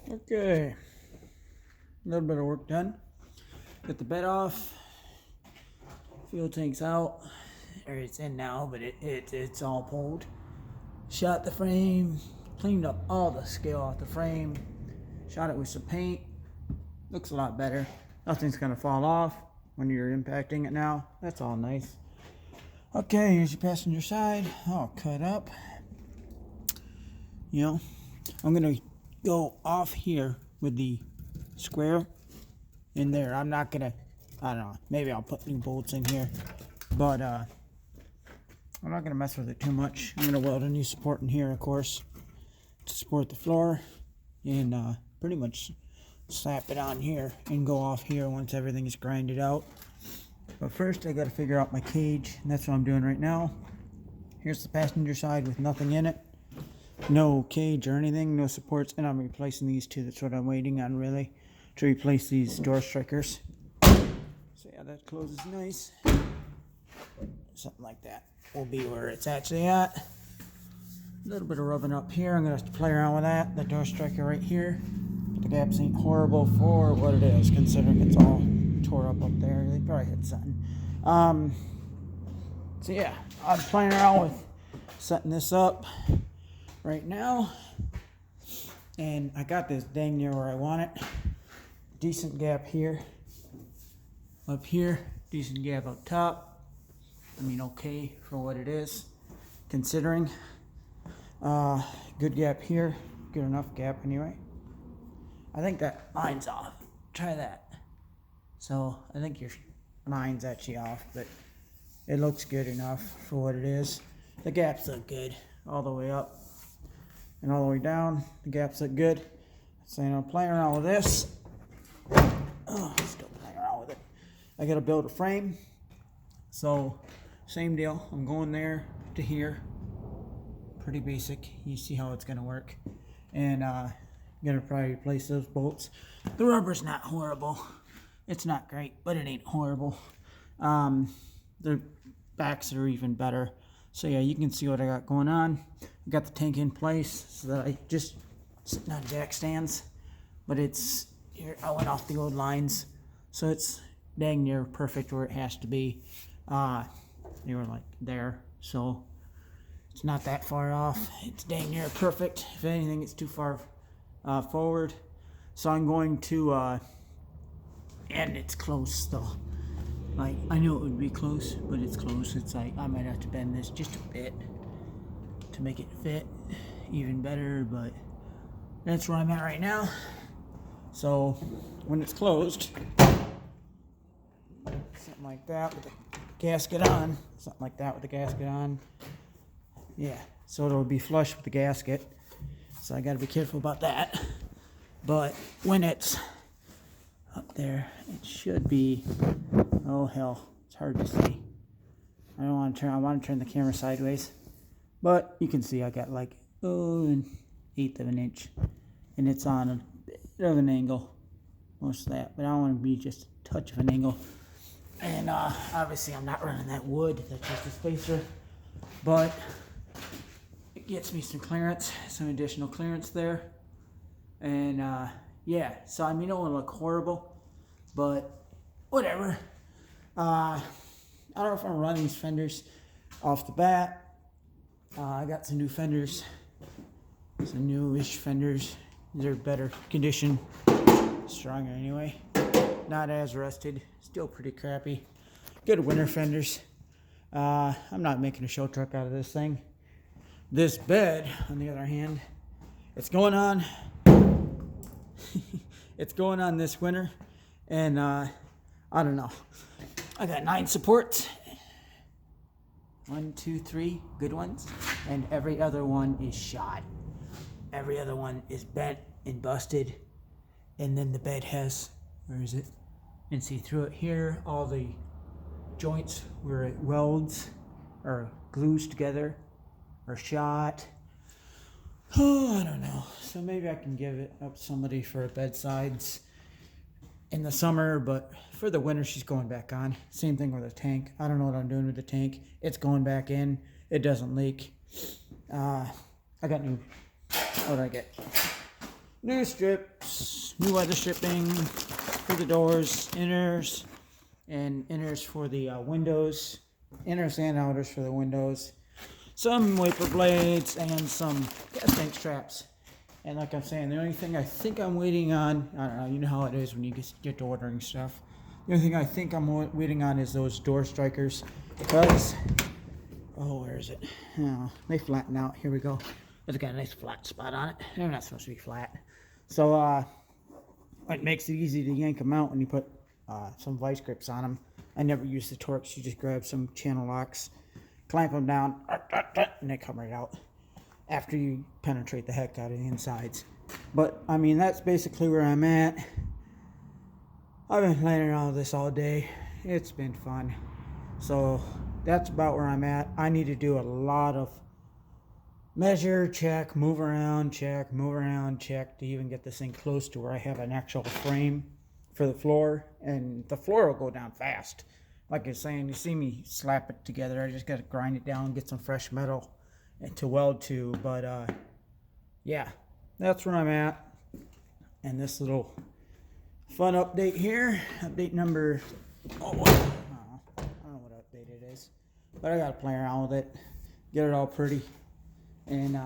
Okay, a little bit of work done. Get the bed off. Fuel tank's out, or it's in now, but it's all pulled. Shot the frame, cleaned up all the scale off the frame. Shot it with some paint. Looks a lot better. Nothing's gonna fall off when you're impacting it now. That's all nice. Okay, here's your passenger side, all cut up. I'm gonna go off here with the square in there. I'm not gonna, I don't know, maybe I'll put new bolts in here, but I'm not gonna mess with it too much. I'm gonna weld a new support in here, of course, to support the floor, and pretty much slap it on here and go off here once everything is grinded out. But first I gotta figure out my cage, and that's what I'm doing right now. Here's the passenger side with nothing in it. No cage or anything, no supports, and I'm replacing these two. That's what I'm waiting on, really, to replace these door strikers. So yeah, that closes nice. Something like that will be where it's actually at. A little bit of rubbing up here. I'm gonna have to play around with that. The door striker right here. But the gaps ain't horrible for what it is, considering it's all tore up there. They probably hit something. So yeah, I'm playing around with setting this up right now, and I got this dang near where I want it. Decent gap here, up here, decent gap up top. I mean, okay for what it is, considering. Good gap here, good enough gap anyway. I think that line's off. Try that. So I think your line's actually off, but it looks good enough for what it is. The gaps look good all the way up and all the way down. The gaps look good. So I'm playing around with this. Still playing around with it. I gotta build a frame. So same deal. I'm going there to here. Pretty basic. You see how it's gonna work. And I'm gonna probably replace those bolts. The rubber's not horrible. It's not great, but it ain't horrible. The backs are even better. So yeah, you can see what I got going on. I got the tank in place so that I just sitting on jack stands, but it's here. I went off the old lines, so it's dang near perfect where it has to be. They were like there, so it's not that far off. It's dang near perfect. If anything, it's too far forward. So I'm going to, and it's close though. Like, I knew it would be close, but it's close. It's like, I might have to bend this just a bit to make it fit even better, but that's where I'm at right now. So, when it's closed, something like that with the gasket on, yeah, so it'll be flush with the gasket. So I gotta be careful about that. But when it's up there, it should be, oh hell, it's hard to see. I want to turn the camera sideways, but you can see I got like an eighth of an inch, and it's on a bit of an angle, most of that, but I don't want to be just a touch of an angle. And obviously I'm not running that wood, that's just a spacer, but it gets me some clearance, some additional clearance there. And yeah, so I mean, it won't look horrible, but whatever. I don't know if I'm running these fenders off the bat. I got some new fenders, some newish fenders. They're better condition, stronger anyway. Not as rusted, still pretty crappy. Good winter fenders. I'm not making a show truck out of this thing. This bed, on the other hand, it's going on. It's going on this winter, and I don't know. I got 9 supports. 1, 2, 3 good ones, and every other one is shot. Every other one is bent and busted, and then the bed has, where is it? And see through it here, all the joints where it welds or glues together are shot. Oh, I don't know. So maybe I can give it up to somebody for bedsides in the summer, but for the winter, she's going back on. Same thing with the tank. I don't know what I'm doing with the tank. It's going back in. It doesn't leak. I got new, what did I get? New strips. strips, new weather stripping for the doors, inners, and inners for the windows, inners and outers for the windows, some wiper blades, and some gas tank straps. And like I'm saying, the only thing I think I'm waiting on, I don't know, you know how it is when you get to ordering stuff. The only thing I think I'm waiting on is those door strikers. Because, oh, where is it? Oh, they flatten out. Here we go. It's got a nice flat spot on it. They're not supposed to be flat. So, it makes it easy to yank them out when you put some vice grips on them. I never use the Torx. You just grab some channel locks, clamp them down, and they come right out after you penetrate the heck out of the insides. But, I mean, that's basically where I'm at. I've been playing around with this all day. It's been fun. So, that's about where I'm at. I need to do a lot of measure, check, move around, check, to even get this thing close to where I have an actual frame for the floor. And the floor will go down fast. Like I was saying, you see me slap it together. I just got to grind it down, get some fresh metal to weld to. But yeah, that's where I'm at. And this little fun update here, update number, I don't know what update it is, but I got to play around with it, get it all pretty. And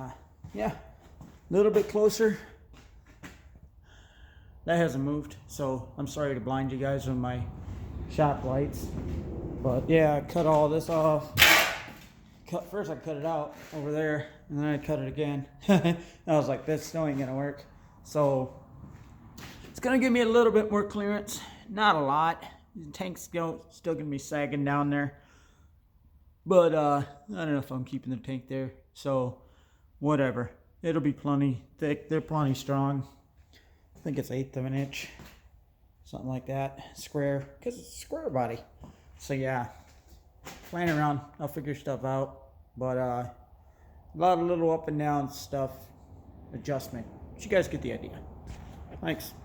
yeah, a little bit closer. That hasn't moved, so I'm sorry to blind you guys with my shop lights. But yeah, I cut all this off. First I cut it out over there, and then I cut it again. I was like, this still ain't gonna work. So it's gonna give me a little bit more clearance, not a lot. The tank's still gonna be sagging down there. But I don't know if I'm keeping the tank there. So whatever. It'll be plenty thick. They're plenty strong. I think it's 1/8 of an inch. Something like that. Square. Because it's a square body. So yeah. Playing around. I'll figure stuff out. But a lot of little up and down stuff. Adjustment. But you guys get the idea. Thanks.